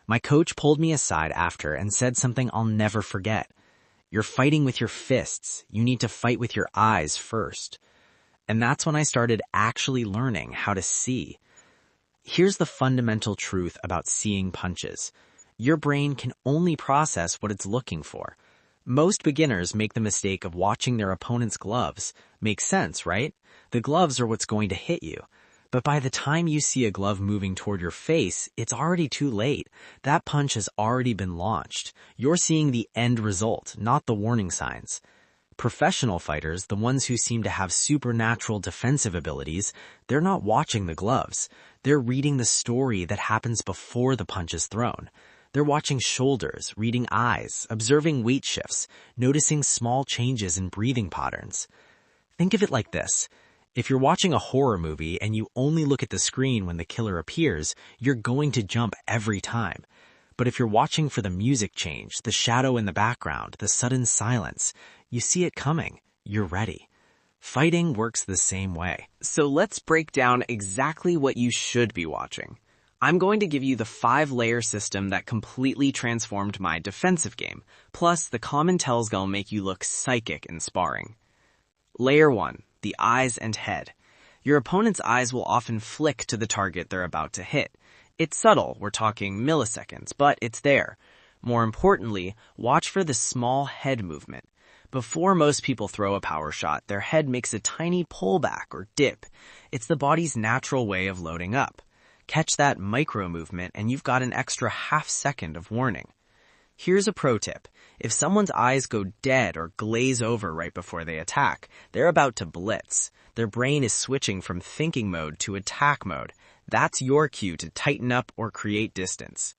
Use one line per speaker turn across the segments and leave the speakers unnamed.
My coach pulled me aside after and said something I'll never forget. You're fighting with your fists. You need to fight with your eyes first. And that's when I started actually learning how to see. Here's the fundamental truth about seeing punches. Your brain can only process what it's looking for. Most beginners make the mistake of watching their opponent's gloves. Makes sense, right? The gloves are what's going to hit you. But by the time you see a glove moving toward your face, it's already too late. That punch has already been launched. You're seeing the end result, not the warning signs. Professional fighters, the ones who seem to have supernatural defensive abilities, they're not watching the gloves. They're reading the story that happens before the punch is thrown. They're watching shoulders, reading eyes, observing weight shifts, noticing small changes in breathing patterns. Think of it like this. If you're watching a horror movie and you only look at the screen when the killer appears, you're going to jump every time. But if you're watching for the music change, the shadow in the background, the sudden silence, you see it coming. You're ready. Fighting works the same way.
So let's break down exactly what you should be watching. I'm going to give you the 5-layer system that completely transformed my defensive game. Plus, the common tells gonna make you look psychic in sparring. Layer 1. The eyes and head. Your opponent's eyes will often flick to the target they're about to hit. It's subtle, we're talking milliseconds, but it's there. More importantly, watch for the small head movement. Before most people throw a power shot, their head makes a tiny pullback or dip. It's the body's natural way of loading up. Catch that micro movement and you've got an extra half second of warning. Here's a pro tip. If someone's eyes go dead or glaze over right before they attack, they're about to blitz. Their brain is switching from thinking mode to attack mode. That's your cue to tighten up or create distance.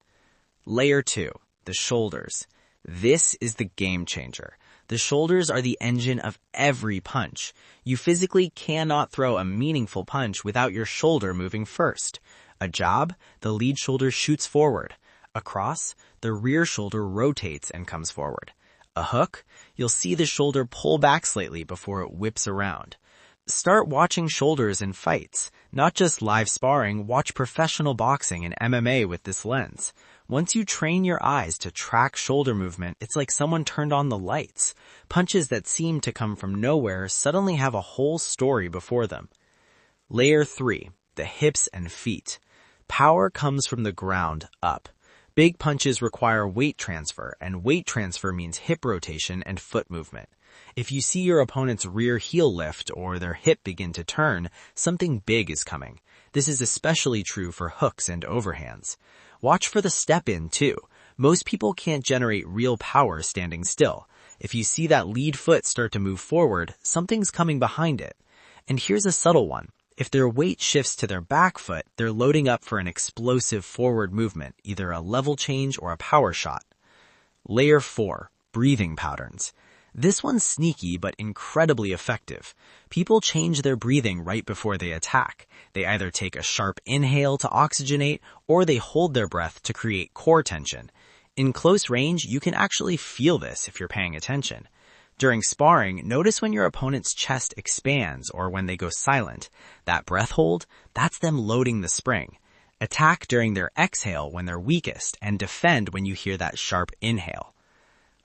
Layer 2. The shoulders. This is the game changer. The shoulders are the engine of every punch. You physically cannot throw a meaningful punch without your shoulder moving first. A jab, the lead shoulder shoots forward. A cross, the rear shoulder rotates and comes forward. A hook, you'll see the shoulder pull back slightly before it whips around. Start watching shoulders in fights. Not just live sparring, watch professional boxing and MMA with this lens. Once you train your eyes to track shoulder movement, it's like someone turned on the lights. Punches that seem to come from nowhere suddenly have a whole story before them. Layer 3. The hips and feet. Power comes from the ground up. Big punches require weight transfer, and weight transfer means hip rotation and foot movement. If you see your opponent's rear heel lift or their hip begin to turn, something big is coming. This is especially true for hooks and overhands. Watch for the step in, too. Most people can't generate real power standing still. If you see that lead foot start to move forward, something's coming behind it. And here's a subtle one. If their weight shifts to their back foot, they're loading up for an explosive forward movement, either a level change or a power shot. Layer 4. Breathing patterns. This one's sneaky but incredibly effective. People change their breathing right before they attack. They either take a sharp inhale to oxygenate, or they hold their breath to create core tension. In close range, you can actually feel this if you're paying attention. During sparring, notice when your opponent's chest expands or when they go silent. That breath hold, that's them loading the spring. Attack during their exhale when they're weakest and defend when you hear that sharp inhale.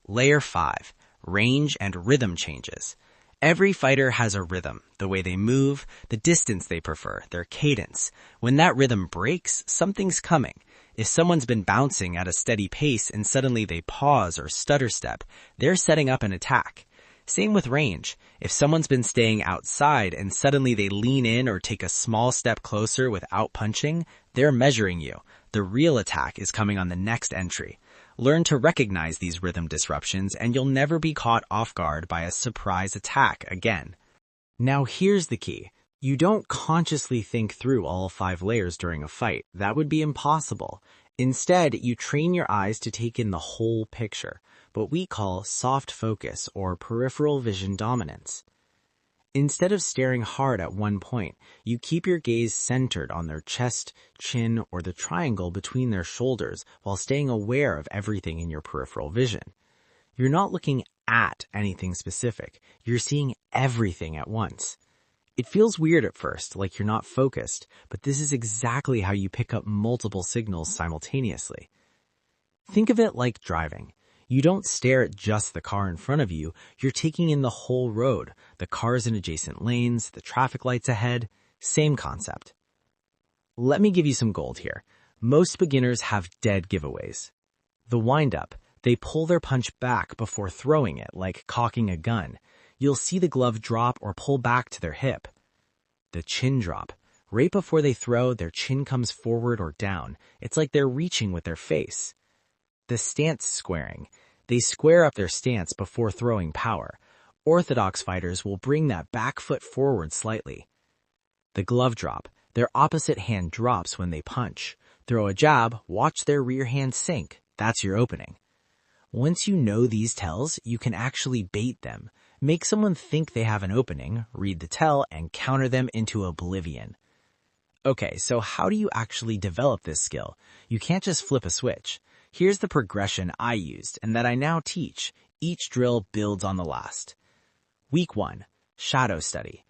Layer 5. Range and rhythm changes. Every fighter has a rhythm, the way they move, the distance they prefer, their cadence. When that rhythm breaks, something's coming. If someone's been bouncing at a steady pace and suddenly they pause or stutter step, they're setting up an attack. Same with range. If someone's been staying outside and suddenly they lean in or take a small step closer without punching, they're measuring you. The real attack is coming on the next entry. Learn to recognize these rhythm disruptions and you'll never be caught off guard by a surprise attack again. Now here's the key. You don't consciously think through all 5 layers during a fight. That would be impossible. Instead, you train your eyes to take in the whole picture, what we call soft focus or peripheral vision dominance. Instead of staring hard at one point, you keep your gaze centered on their chest, chin, or the triangle between their shoulders while staying aware of everything in your peripheral vision. You're not looking at anything specific. You're seeing everything at once. It feels weird at first, like you're not focused, but this is exactly how you pick up multiple signals simultaneously.
Think of it like driving. You don't stare at just the car in front of you, you're taking in the whole road, the cars in adjacent lanes, the traffic lights ahead. Same concept. Let me give you some gold here. Most beginners have dead giveaways. The wind-up, they pull their punch back before throwing it, like cocking a gun. You'll see the glove drop or pull back to their hip. The chin drop. Right before they throw, their chin comes forward or down. It's like they're reaching with their face. The stance squaring. They square up their stance before throwing power. Orthodox fighters will bring that back foot forward slightly. The glove drop. Their opposite hand drops when they punch. Throw a jab, watch their rear hand sink. That's your opening. Once you know these tells, you can actually bait them. Make someone think they have an opening, read the tell, and counter them into oblivion. Okay, so how do you actually develop this skill? You can't just flip a switch. Here's the progression I used and that I now teach. Each drill builds on the last. Week 1. Shadow study.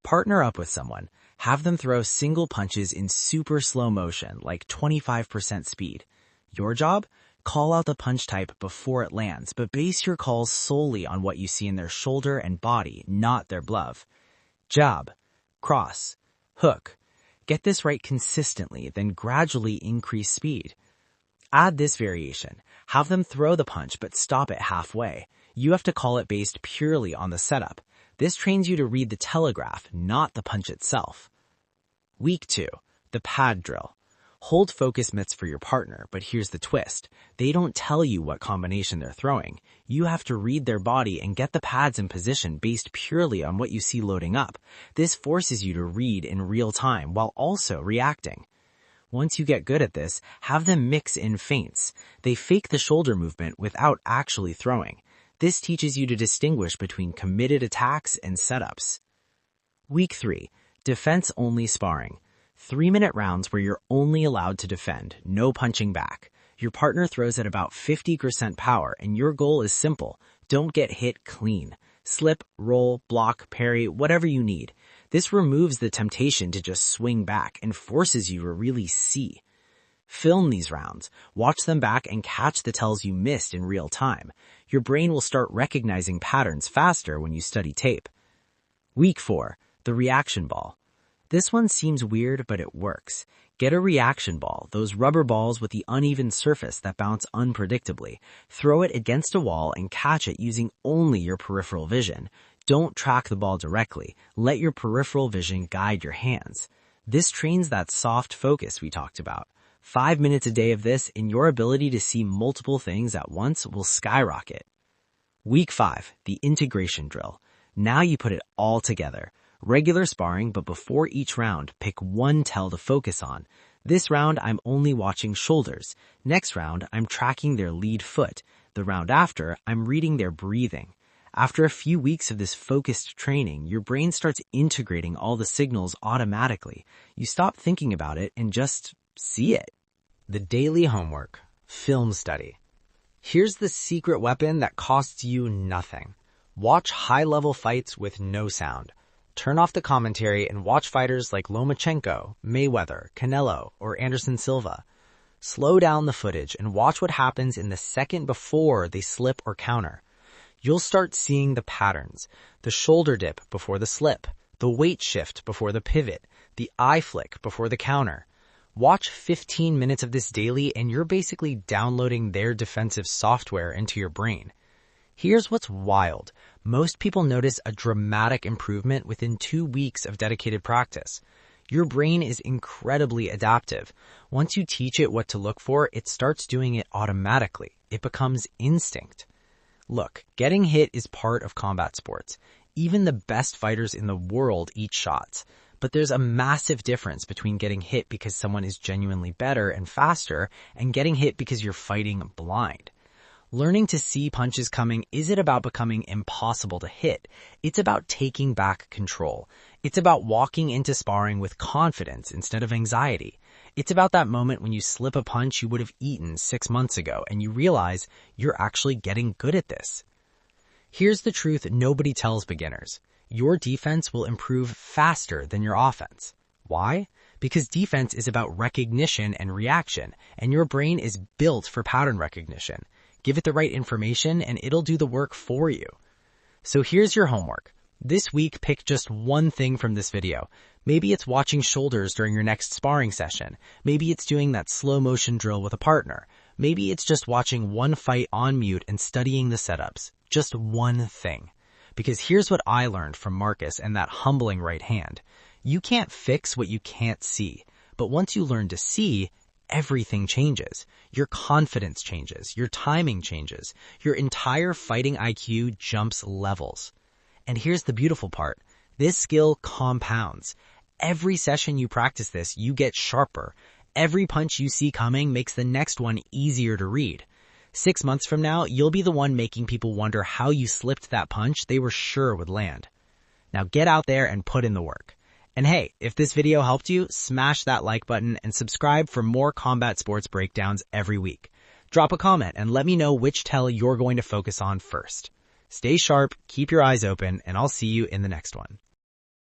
Partner up with someone. Have them throw single punches in super slow motion, like 25% speed. Your job? Call out the punch type before it lands, but base your calls solely on what you see in their shoulder and body, not their glove. Jab, cross, hook. Get this right consistently, then gradually increase speed. Add this variation. Have them throw the punch but stop it halfway. You have to call it based purely on the setup. This trains you to read the telegraph, not the punch itself. Week 2. The pad drill. Hold focus mitts for your partner, but here's the twist. They don't tell you what combination they're throwing. You have to read their body and get the pads in position based purely on what you see loading up. This forces you to read in real time while also reacting. Once you get good at this, have them mix in feints. They fake the shoulder movement without actually throwing. This teaches you to distinguish between committed attacks and setups. Week 3. Defense-only sparring. 3-minute rounds where you're only allowed to defend, no punching back. Your partner throws at about 50% power, and your goal is simple. Don't get hit clean. Slip, roll, block, parry, whatever you need. This removes the temptation to just swing back and forces you to really see. Film these rounds. Watch them back and catch the tells you missed in real time. Your brain will start recognizing patterns faster when you study tape. Week 4. The reaction ball. This one seems weird, but it works. Get a reaction ball, those rubber balls with the uneven surface that bounce unpredictably. Throw it against a wall and catch it using only your peripheral vision. Don't track the ball directly. Let your peripheral vision guide your hands. This trains that soft focus we talked about. 5 minutes a day of this, and your ability to see multiple things at once will skyrocket. Week 5. The integration drill. Now you put it all together. Regular sparring, but before each round, pick one tell to focus on. This round, I'm only watching shoulders. Next round, I'm tracking their lead foot. The round after, I'm reading their breathing. After a few weeks of this focused training, your brain starts integrating all the signals automatically. You stop thinking about it and just see it. The daily homework. Film study. Here's the secret weapon that costs you nothing. Watch high-level fights with no sound. Turn off the commentary and watch fighters like Lomachenko, Mayweather, Canelo, or Anderson Silva. Slow down the footage and watch what happens in the second before they slip or counter. You'll start seeing the patterns, the shoulder dip before the slip, the weight shift before the pivot, the eye flick before the counter. Watch 15 minutes of this daily and you're basically downloading their defensive software into your brain. Here's what's wild. Most people notice a dramatic improvement within 2 weeks of dedicated practice. Your brain is incredibly adaptive. Once you teach it what to look for, it starts doing it automatically. It becomes instinct. Look, getting hit is part of combat sports. Even the best fighters in the world eat shots. But there's a massive difference between getting hit because someone is genuinely better and faster and getting hit because you're fighting blind. Learning to see punches coming isn't about becoming impossible to hit. It's about taking back control. It's about walking into sparring with confidence instead of anxiety. It's about that moment when you slip a punch you would have eaten 6 months ago and you realize you're actually getting good at this. Here's the truth nobody tells beginners. Your defense will improve faster than your offense. Why? Because defense is about recognition and reaction, and your brain is built for pattern recognition. Give it the right information and it'll do the work for you. So here's your homework. This week, pick just one thing from this video. Maybe it's watching shoulders during your next sparring session. Maybe it's doing that slow motion drill with a partner. Maybe it's just watching one fight on mute and studying the setups. Just one thing. Because here's what I learned from Marcus and that humbling right hand. You can't fix what you can't see. But once you learn to see, everything changes. Your confidence changes. Your timing changes. Your entire fighting IQ jumps levels. And here's the beautiful part. This skill compounds. Every session you practice this, you get sharper. Every punch you see coming makes the next one easier to read. 6 months from now, you'll be the one making people wonder how you slipped that punch they were sure would land. Now get out there and put in the work. And hey, if this video helped you, smash that like button and subscribe for more combat sports breakdowns every week. Drop a comment and let me know which tell you're going to focus on first. Stay sharp, keep your eyes open, and I'll see you in the next one.